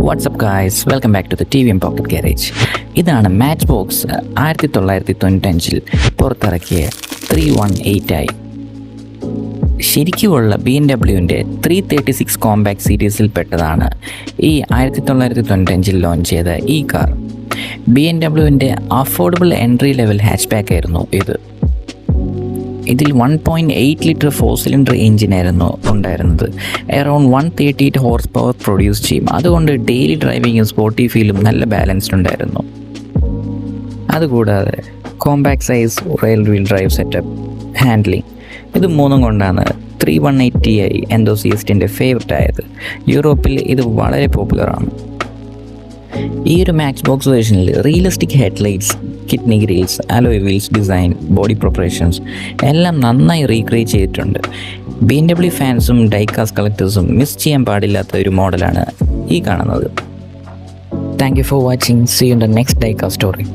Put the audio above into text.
WhatsApp guys, welcome back to the TVM pocket garage. ഇതാണ് Matchbox 1995 പുറത്തിറക്കിയ 318i. ശരിക്കുമുള്ള BMW 336 compact സീരീസിൽ പെട്ടതാണ് ഈ 1995 ലോഞ്ച് ചെയ്ത ഈ car. BMW affordable entry level hatch back ആയിരുന്നു ഇത്. ഇതിൽ 1.8 ലിറ്റർ 4 സിലിണ്ടർ എഞ്ചിനായിരുന്നു ഉണ്ടായിരുന്നത്. അറൗണ്ട് 138 ഹോഴ്സ് പവർ പ്രൊഡ്യൂസ് ചെയ്യും. അതുകൊണ്ട് ഡെയിലി ഡ്രൈവിങ്ങും സ്പോർട്ടി ഫീലും നല്ല ബാലൻസ്ഡ് ഉണ്ടായിരുന്നു. അതുകൂടാതെ compact size, rail wheel drive setup, handling, ഇത് മൂന്നും കൊണ്ടാണ് 318i എന്തോസിയസ്റ്റിൻ്റെ ഫേവററ്റ് ആയത്. യൂറോപ്പിൽ ഇത് വളരെ പോപ്പുലറാണ്. ഈ ഒരു മാക്സ് ബോക്സ് വേർഷനിൽ realistic headlights, kidney grills, alloy wheels design, body proportions എല്ലാം നന്നായി റീക്രിയേറ്റ് ചെയ്തിട്ടുണ്ട്. BMW ഫാൻസും ഡൈകാസ്റ്റ് കളക്ടേഴ്സും മിസ് ചെയ്യാൻ പാടില്ലാത്ത ഒരു മോഡലാണ് ഈ കാണുന്നത്. Thank you for watching. See you in the next diecast story.